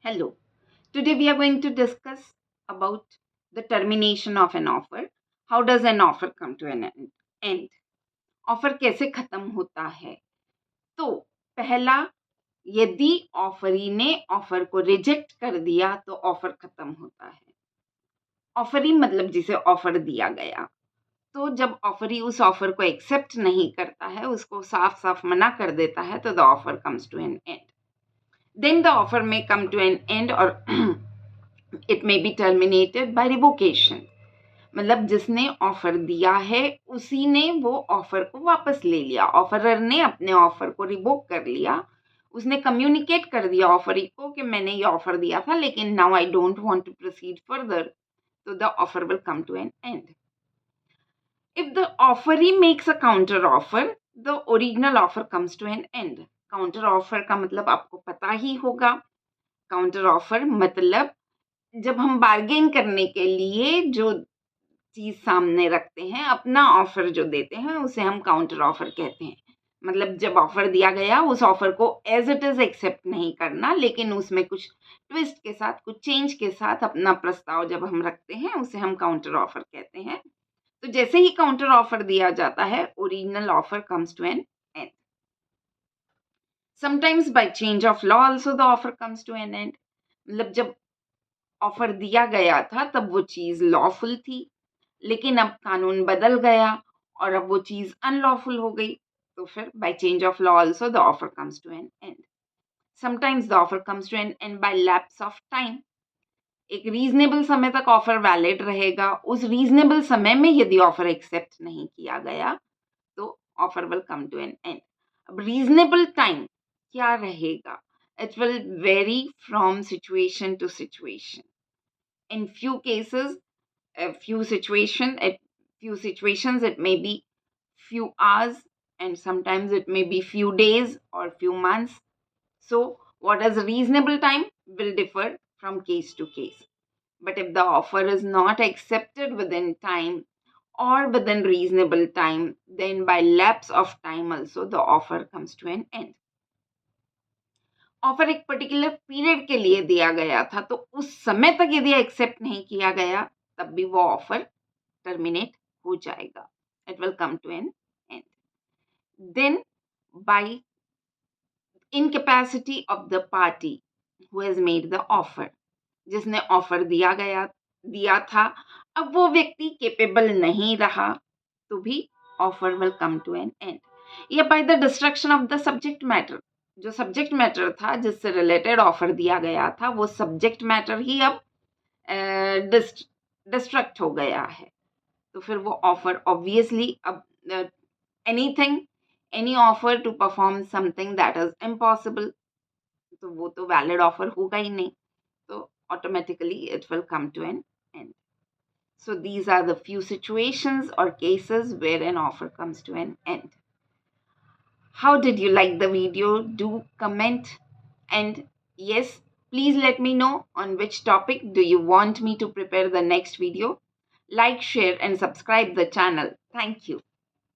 Hello. Today we are going to discuss about the termination of an offer. How does an offer come to an end? Offer कैसे खत्म होता है? तो पहला, यदि offeree ने ऑफर को रिजेक्ट कर दिया तो ऑफर खत्म होता है. ऑफरी मतलब जिसे ऑफर दिया गया. तो जब ऑफरी उस ऑफर को एक्सेप्ट नहीं करता है, उसको साफ साफ मना कर देता है, तो the offer comes to an end. Then the offer may come to an end or it may be terminated by revocation. मतलब जिसने ऑफर दिया है उसी ने वो ऑफर को वापस ले लिया. ऑफरर ने अपने ऑफर को रिवोक कर लिया. उसने कम्युनिकेट कर दिया ऑफरी को कि मैंने ये ऑफर दिया था लेकिन now I don't want to proceed further. तो the offer will come to an end. If the offeree makes a counter offer, the original offer comes to an end. Counter offer का मतलब आपको पता ही होगा. Counter offer मतलब जब हम bargain करने के लिए जो चीज सामने रखते हैं, अपना ऑफर जो देते हैं, उसे हम काउंटर ऑफर कहते हैं. मतलब जब ऑफर दिया गया उस ऑफर को एज इट इज एक्सेप्ट नहीं करना, लेकिन उसमें कुछ ट्विस्ट के साथ, कुछ चेंज के साथ अपना प्रस्ताव जब हम रखते हैं, उसे हम काउंटर ऑफर कहते हैं. तो जैसे ही काउंटर ऑफर दिया जाता है, original offer comes to an end. Sometimes by change of law also the offer comes to an end. मतलब जब ऑफर दिया गया था तब वो चीज लॉफुल थी, लेकिन अब कानून बदल गया और अब वो चीज अनलॉफुल हो गई. तो फिर by change of law also the offer comes to an end. Sometimes the offer comes to an end by lapse of time. एक रीजनेबल समय तक ऑफर वैलिड रहेगा. उस रीजनेबल समय में यदि ऑफर एक्सेप्ट नहीं किया गया तो offer will come to an end. अब रीजनेबल टाइम क्या रहेगा? It will vary from situation to situation. In few cases, few situations it may be few hours, and sometimes it may be few days or few months. So what is reasonable time will differ from case to case. But if the offer is not accepted within time or within reasonable time, then by lapse of time also the offer comes to an end. Offer एक particular period के लिए दिया गया था, तो उस समय तक यदि एक्सेप्ट नहीं किया गया तब भी वो ऑफर टर्मिनेट हो जाएगा. It will come to an end. Then by incapacity of the party who has made the offer. जिसने ऑफर दिया था, अब वो व्यक्ति केपेबल नहीं रहा, तो भी offer will come to an end. या by the destruction of the subject matter. जो सब्जेक्ट मैटर था जिससे रिलेटेड ऑफर दिया गया था, वो सब्जेक्ट मैटर ही अब डिस्ट्रक्ट हो गया है. तो फिर वो ऑफर ऑब्वियसली अब any offer to perform something that is impossible, तो वो तो वैलिड ऑफर होगा ही नहीं. तो automatically it will come to an end. So these are the few situations or cases where an offer comes to an end. How did you like the video? Do comment, and yes, please let me know on which topic do you want me to prepare the next video. Like, share and subscribe the channel. Thank you.